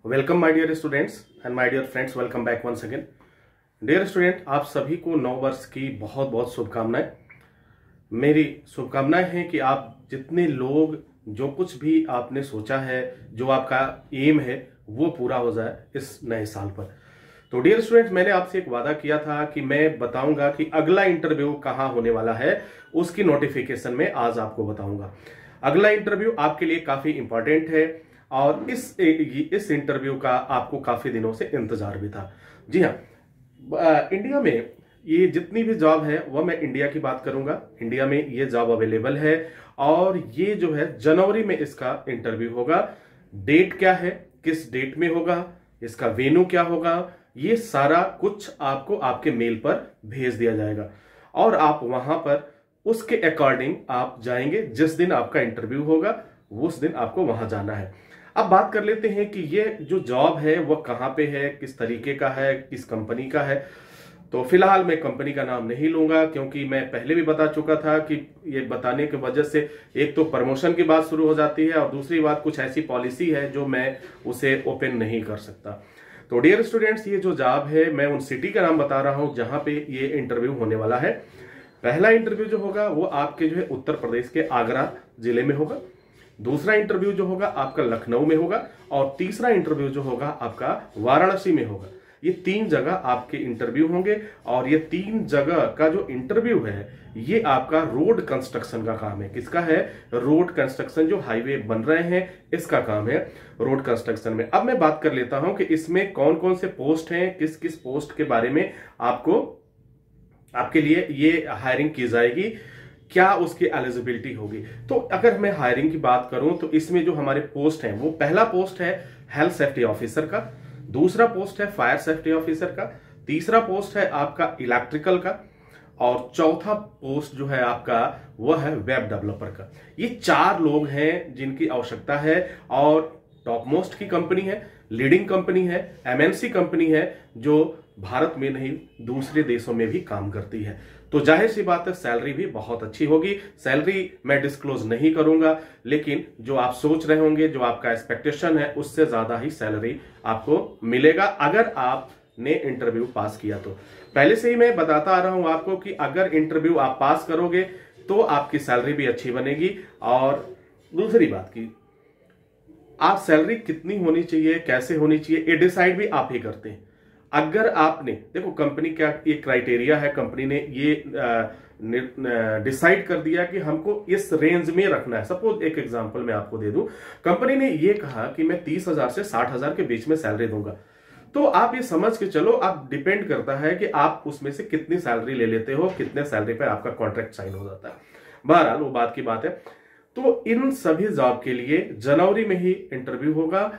Welcome my dear students and my dear friends, welcome back once again. Dear student, आप सभी को नव वर्ष की बहुत बहुत शुभकामनाएं। मेरी शुभकामनाएं हैं कि आप जितने लोग जो कुछ भी आपने सोचा है, जो आपका एम है, वो पूरा हो जाए इस नए साल पर। तो डियर स्टूडेंट्स, मैंने आपसे एक वादा किया था कि मैं बताऊंगा कि अगला इंटरव्यू कहाँ होने वाला है, उसकी नोटिफिकेशन में आज आपको बताऊंगा। अगला इंटरव्यू आपके लिए काफी इंपॉर्टेंट है और इस इंटरव्यू का आपको काफी दिनों से इंतजार भी था। जी हाँ, इंडिया में ये जितनी भी जॉब है वह मैं इंडिया की बात करूंगा। इंडिया में ये जॉब अवेलेबल है और ये जो है जनवरी में इसका इंटरव्यू होगा। डेट क्या है, किस डेट में होगा, इसका वेन्यू क्या होगा, ये सारा कुछ आपको आपके मेल पर भेज दिया जाएगा और आप वहां पर उसके अकॉर्डिंग आप जाएंगे। जिस दिन आपका इंटरव्यू होगा उस दिन आपको वहां जाना है। अब बात कर लेते हैं कि ये जो जॉब है वह कहाँ पे है, किस तरीके का है, किस कंपनी का है। तो फिलहाल मैं कंपनी का नाम नहीं लूंगा क्योंकि मैं पहले भी बता चुका था कि ये बताने की वजह से एक तो प्रमोशन की बात शुरू हो जाती है और दूसरी बात कुछ ऐसी पॉलिसी है जो मैं उसे ओपन नहीं कर सकता। तो डियर स्टूडेंट्स, ये जो जॉब है मैं उन सिटी का नाम बता रहा हूं जहां पे ये इंटरव्यू होने वाला है। पहला इंटरव्यू जो होगा वो आपके जो है उत्तर प्रदेश के आगरा जिले में होगा। दूसरा इंटरव्यू जो होगा आपका लखनऊ में होगा और तीसरा इंटरव्यू जो होगा आपका वाराणसी में होगा। ये तीन जगह आपके इंटरव्यू होंगे और ये तीन जगह का जो इंटरव्यू है ये आपका रोड कंस्ट्रक्शन का काम है। किसका है? रोड कंस्ट्रक्शन, जो हाईवे बन रहे हैं इसका काम है रोड कंस्ट्रक्शन में। अब मैं बात कर लेता हूं कि इसमें कौन कौन से पोस्ट हैं, किस किस पोस्ट के बारे में आपके लिए ये हायरिंग की जाएगी, क्या उसकी एलिजिबिलिटी होगी। तो अगर मैं हायरिंग की बात करूं तो इसमें जो हमारे पोस्ट हैं वो पहला पोस्ट है हेल्थ सेफ्टी ऑफिसर का, दूसरा पोस्ट है फायर सेफ्टी ऑफिसर का, तीसरा पोस्ट है आपका इलेक्ट्रिकल का और चौथा पोस्ट जो है आपका वह है वेब डेवलपर का। ये चार लोग हैं जिनकी आवश्यकता है और टॉप मोस्ट की कंपनी है, लीडिंग कंपनी है, एमएनसी कंपनी है जो भारत में नहीं दूसरे देशों में भी काम करती है। तो जाहिर सी बात है सैलरी भी बहुत अच्छी होगी। सैलरी मैं डिस्क्लोज नहीं करूंगा, लेकिन जो आप सोच रहे होंगे, जो आपका एक्सपेक्टेशन है, उससे ज्यादा ही सैलरी आपको मिलेगा अगर आपने इंटरव्यू पास किया। तो पहले से ही मैं बताता आ रहा हूं आपको कि अगर इंटरव्यू आप पास करोगे तो आपकी सैलरी भी अच्छी बनेगी। और दूसरी बात की आप सैलरी कितनी होनी चाहिए, कैसे होनी चाहिए, ये डिसाइड भी आप ही करते हैं। अगर आपने देखो कंपनी का एक क्राइटेरिया है, कंपनी ने ये डिसाइड कर दिया कि हमको इस रेंज में रखना है। सपोज एक एग्जांपल मैं आपको दे दूं, कंपनी ने ये कहा कि मैं 30,000 से 60,000 के बीच में सैलरी दूंगा। तो आप ये समझ के चलो, आप डिपेंड करता है कि आप उसमें से कितनी सैलरी ले लेते हो, कितने सैलरी पे आपका कॉन्ट्रैक्ट साइन हो जाता है। बहरहाल वो बात की बात है। तो इन सभी जॉब के लिए जनवरी में ही इंटरव्यू होगा।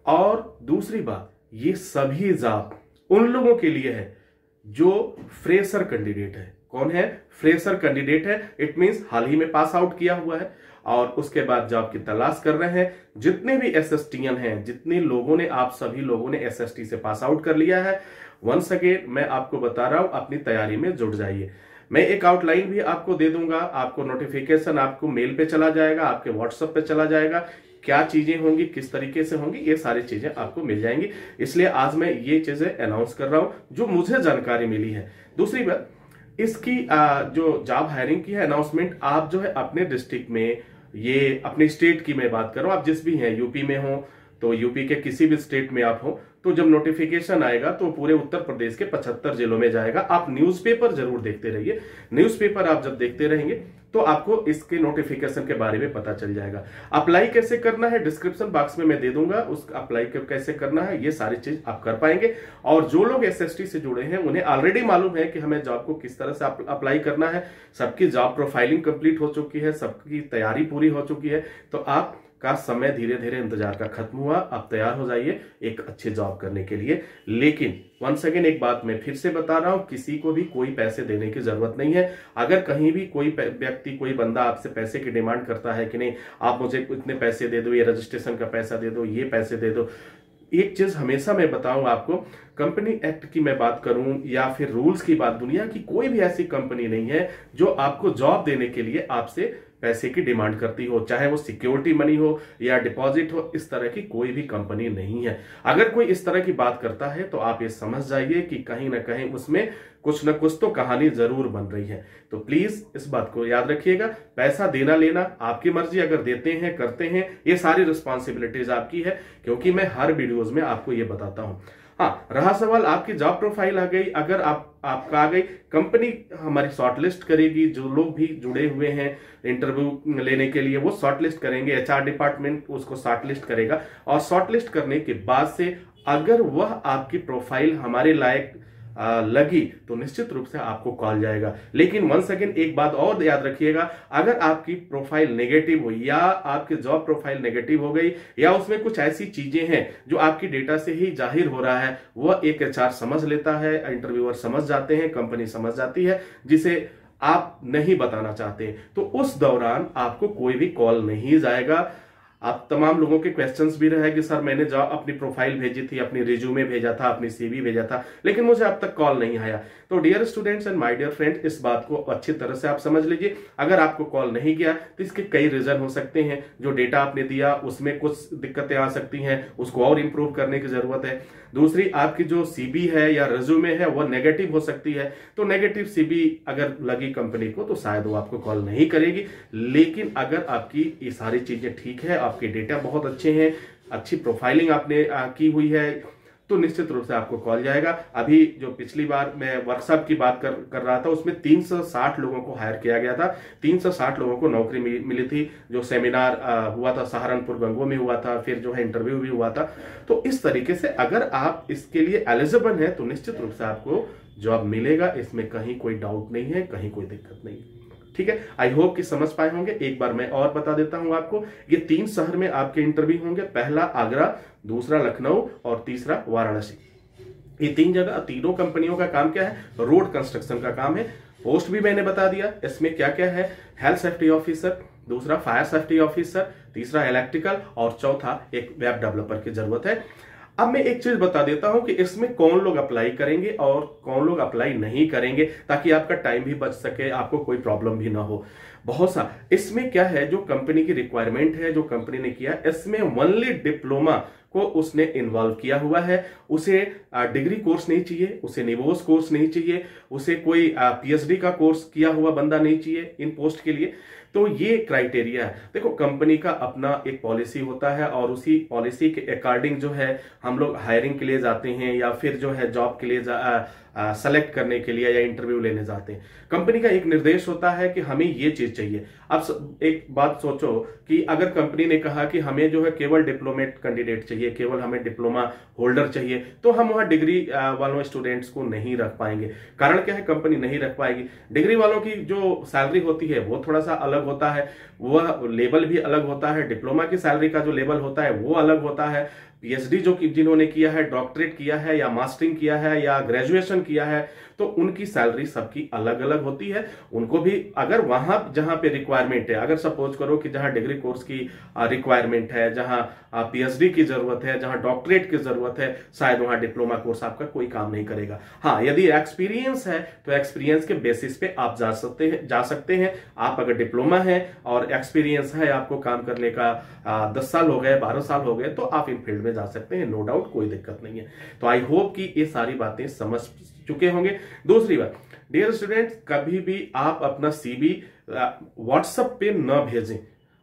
और दूसरी बात, ये सभी जॉब उन लोगों के लिए है जो फ्रेशर कैंडिडेट है। कौन है? फ्रेशर कैंडिडेट है। इट मींस हाल ही में पास आउट किया हुआ है और उसके बाद जॉब की तलाश कर रहे हैं। जितने भी एसएसटीएन हैं, जितने लोगों ने, आप सभी लोगों ने एसएसटी से पास आउट कर लिया है, वंस अगेन मैं आपको बता रहा हूं अपनी तैयारी में जुट जाइए। मैं एक आउटलाइन भी आपको दे दूंगा, आपको नोटिफिकेशन आपको मेल पे चला जाएगा, आपके व्हाट्सएप पे चला जाएगा, क्या चीजें होंगी, किस तरीके से होंगी, ये सारी चीजें आपको मिल जाएंगी। इसलिए आज मैं ये चीजें अनाउंस कर रहा हूं जो मुझे जानकारी मिली है। दूसरी बात, इसकी जो जॉब हायरिंग की है अनाउंसमेंट आप जो है अपने डिस्ट्रिक्ट में, ये अपनी स्टेट की मैं बात कर रहा हूं, आप जिस भी हैं, यूपी में हो तो यूपी के किसी भी स्टेट में आप हो, तो जब नोटिफिकेशन आएगा तो पूरे उत्तर प्रदेश के 75 जिलों में जाएगा। आप न्यूज़पेपर जरूर देखते रहिए। न्यूज़पेपर आप जब देखते रहेंगे तो आपको इसके नोटिफिकेशन के बारे में पता चल जाएगा। अप्लाई कैसे करना है डिस्क्रिप्शन बॉक्स में मैं दे दूंगा, उस अप्लाई कैसे करना है ये सारी चीज आप कर पाएंगे। और जो लोग एसएसटी से जुड़े हैं उन्हें ऑलरेडी मालूम है कि हमें जॉब को किस तरह से अप्लाई करना है। सबकी जॉब प्रोफाइलिंग कंप्लीट हो चुकी है, सबकी तैयारी पूरी हो चुकी है। तो आप का समय धीरे धीरे इंतजार का खत्म हुआ, आप तैयार हो जाइए एक अच्छी जॉब करने के लिए। लेकिन वंस अगेन एक बात मैं फिर से बता रहा हूं, किसी को भी कोई पैसे देने की जरूरत नहीं है। अगर कहीं भी कोई व्यक्ति, कोई बंदा आपसे पैसे की डिमांड करता है कि नहीं आप मुझे इतने पैसे दे दो, ये रजिस्ट्रेशन का पैसा दे दो, ये पैसे दे दो, एक चीज हमेशा मैं बताऊं आपको, कंपनी एक्ट की मैं बात करूं या फिर रूल्स की बात, दुनिया की कोई भी ऐसी कंपनी नहीं है जो आपको जॉब देने के लिए आपसे पैसे की डिमांड करती हो, चाहे वो सिक्योरिटी मनी हो या डिपॉजिट हो। इस तरह की कोई भी कंपनी नहीं है। अगर कोई इस तरह की बात करता है तो आप ये समझ जाइए कि कहीं ना कहीं उसमें कुछ ना कुछ तो कहानी जरूर बन रही है। तो प्लीज इस बात को याद रखिएगा, पैसा देना लेना आपकी मर्जी, अगर देते हैं करते हैं, ये सारी रिस्पॉन्सिबिलिटीज आपकी है, क्योंकि मैं हर वीडियोज में आपको ये बताता हूं। हाँ, रहा सवाल आपकी जॉब प्रोफाइल आ गई, अगर आपका आ गई, कंपनी हमारी शॉर्टलिस्ट करेगी। जो लोग भी जुड़े हुए हैं इंटरव्यू लेने के लिए वो शॉर्टलिस्ट करेंगे, एचआर डिपार्टमेंट उसको शॉर्टलिस्ट करेगा, और शॉर्टलिस्ट करने के बाद से अगर वह आपकी प्रोफाइल हमारे लायक लगी तो निश्चित रूप से आपको कॉल जाएगा। लेकिन वन सेकेंड एक बात और याद रखिएगा, अगर आपकी प्रोफाइल नेगेटिव हो या आपकी जॉब प्रोफाइल नेगेटिव हो गई या उसमें कुछ ऐसी चीजें हैं जो आपकी डेटा से ही जाहिर हो रहा है, वह एक एचआर समझ लेता है, इंटरव्यूअर समझ जाते हैं, कंपनी समझ जाती है, जिसे आप नहीं बताना चाहते, तो उस दौरान आपको कोई भी कॉल नहीं जाएगा। आप तमाम लोगों के क्वेश्चंस भी रहे कि सर मैंने जॉब अपनी प्रोफाइल भेजी थी, अपनी रिज्यूमे भेजा था, अपनी सीवी भेजा था, लेकिन मुझे अब तक कॉल नहीं आया। तो dear students and my dear friend, इस बात को अच्छी तरह से आप समझ लीजिए। अगर आपको कॉल नहीं गया तो इसके कई रीजन हो सकते हैं। जो डेटा आपने दिया उसमें कुछ दिक्कतें आ सकती हैं, उसको और इंप्रूव करने की जरूरत है। दूसरी, आपकी जो सीबी है या रिज्यूमे है वो नेगेटिव हो सकती है। तो नेगेटिव सीबी अगर लगी कंपनी को तो शायद वो आपको कॉल नहीं करेगी। लेकिन अगर आपकी ये सारी चीजें ठीक है, आपके डेटा बहुत अच्छे हैं, अच्छी प्रोफाइलिंग आपने की हुई है, तो निश्चित रूप से आपको कॉल जाएगा। अभी जो पिछली बार मैं वर्कशॉप की बात कर रहा था उसमें 360 लोगों को हायर किया गया था, 360 लोगों को नौकरी मिली थी। जो सेमिनार हुआ था सहारनपुर गंगो में हुआ था, फिर जो है इंटरव्यू भी हुआ था। तो इस तरीके से अगर आप इसके लिए एलिजिबल है तो निश्चित रूप से आपको जॉब मिलेगा, इसमें कहीं कोई डाउट नहीं है, कहीं कोई दिक्कत नहीं है। ठीक है, आई होप कि समझ पाए होंगे। एक बार मैं और बता देता हूं आपको, ये 3 शहर में आपके इंटरव्यू होंगे। पहला आगरा, दूसरा लखनऊ और तीसरा वाराणसी। ये 3 जगह, तीनों कंपनियों का काम क्या है? रोड कंस्ट्रक्शन का काम है। पोस्ट भी मैंने बता दिया, इसमें क्या क्या है? हेल्थ सेफ्टी ऑफिसर, दूसरा फायर सेफ्टी ऑफिसर, तीसरा इलेक्ट्रिकल और चौथा एक वेब डेवलपर की जरूरत है। अब मैं एक चीज बता देता हूं कि इसमें कौन लोग अप्लाई करेंगे और कौन लोग अप्लाई नहीं करेंगे, ताकि आपका टाइम भी बच सके, आपको कोई प्रॉब्लम भी ना हो। बहुत सा इसमें क्या है, जो कंपनी की रिक्वायरमेंट है, जो कंपनी ने किया, इसमें ओनली डिप्लोमा को उसने इन्वॉल्व किया हुआ है। उसे डिग्री कोर्स नहीं चाहिए, उसे निवोस कोर्स नहीं चाहिए, उसे कोई पीएचडी का कोर्स किया हुआ बंदा नहीं चाहिए इन पोस्ट के लिए। तो ये क्राइटेरिया है। देखो, कंपनी का अपना एक पॉलिसी होता है और उसी पॉलिसी के अकॉर्डिंग जो है हम लोग हायरिंग के लिए जाते हैं या फिर जो है जॉब के लिए सेलेक्ट करने के लिए या इंटरव्यू लेने जाते हैं। कंपनी का एक निर्देश होता है कि हमें ये चीज चाहिए। अब एक बात सोचो कि अगर कंपनी ने कहा कि हमें जो है केवल डिप्लोमेट कैंडिडेट चाहिए, केवल हमें डिप्लोमा होल्डर चाहिए, तो हम वहां डिग्री वालों स्टूडेंट्स को नहीं रख पाएंगे। कारण क्या है? कंपनी नहीं रख पाएगी। डिग्री वालों की जो सैलरी होती है वो थोड़ा सा अलग होता है, वह लेवल भी अलग होता है। डिप्लोमा की सैलरी का जो लेवल होता है वो अलग होता है। पीएचडी जिन्होंने किया है, डॉक्टरेट किया है या मास्टरिंग किया है या ग्रेजुएशन किया है, तो उनकी सैलरी सबकी अलग अलग होती है। उनको भी अगर वहां जहां पे रिक्वायरमेंट है, अगर सपोज करो कि जहां डिग्री कोर्स की रिक्वायरमेंट है, जहां पीएचडी की जरूरत है, जहां डॉक्टरेट की जरूरत है, शायद वहां डिप्लोमा कोर्स आपका कोई काम नहीं करेगा। हाँ, यदि एक्सपीरियंस है तो एक्सपीरियंस के बेसिस पे आप जा सकते हैं। आप अगर डिप्लोमा है और एक्सपीरियंस है आपको काम करने का 10 साल हो गए, 12 साल हो गए, तो आप इन फील्ड में जा सकते हैं, नो डाउट, कोई दिक्कत नहीं है। तो आई होप कि ये सारी बातें समझ चुके होंगे। दूसरी बात, डियर स्टूडेंट्स, कभी भी आप अपना सीवी व्हाट्सएप पे न भेजें।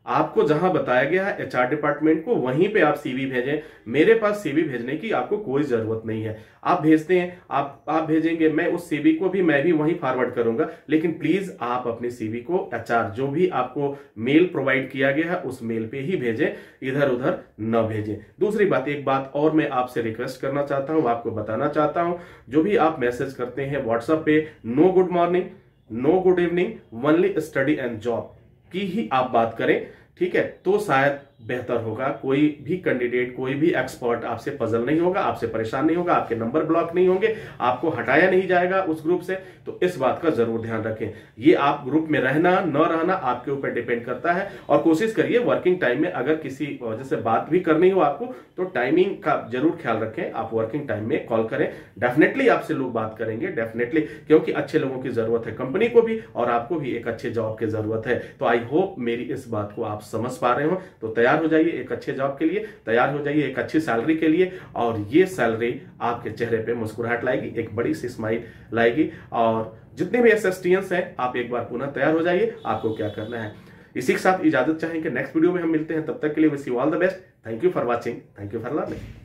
आपको जहां बताया गया है एचआर डिपार्टमेंट को, वहीं पे आप सीवी भेजें। मेरे पास सीवी भेजने की आपको कोई जरूरत नहीं है। आप भेजते हैं, आप भेजेंगे, मैं उस सीवी को भी मैं भी वहीं फॉरवर्ड करूंगा। लेकिन प्लीज आप अपने सीवी को एचआर जो भी आपको मेल प्रोवाइड किया गया है उस मेल पे ही भेजें, इधर उधर न भेजें। दूसरी बात, एक बात और मैं आपसे रिक्वेस्ट करना चाहता हूं, आपको बताना चाहता हूं, जो भी आप मैसेज करते हैं व्हाट्सएप पे, no good morning, no good evening, only study and job की ही आप बात करें, ठीक है? तो शायद बेहतर होगा। कोई भी कैंडिडेट, कोई भी एक्सपर्ट आपसे पजल नहीं होगा, आपसे परेशान नहीं होगा, आपके नंबर ब्लॉक नहीं होंगे, आपको हटाया नहीं जाएगा उस ग्रुप से। तो इस बात का जरूर ध्यान रखें। ये आप ग्रुप में रहना न रहना आपके ऊपर डिपेंड करता है। और कोशिश करिए वर्किंग टाइम में अगर किसी वजह से बात भी करनी हो आपको, तो टाइमिंग का जरूर ख्याल रखें। आप वर्किंग टाइम में कॉल करें, डेफिनेटली आपसे लोग बात करेंगे, डेफिनेटली, क्योंकि अच्छे लोगों की जरूरत है कंपनी को भी और आपको भी एक अच्छे जॉब की जरूरत है। तो आई होप मेरी इस बात को आप समझ पा रहे हो। तो तैयार हो जाइए एक अच्छे जॉब के लिए, तैयार हो जाइए एक अच्छी सैलरी के लिए, और ये सैलरी आपके चेहरे पे मुस्कुराहट लाएगी, एक बड़ी सी स्माइल लाएगी। और जितने भी एसएसटीएंस हैं, आप एक बार पुनः तैयार हो जाइए। आपको क्या करना है, इसी के साथ इजाजत चाहेंगे। नेक्स्ट वीडियो में हम मिलते हैं, तब तक के लिए wish you all the best. Thank you for watching, thank you for learning.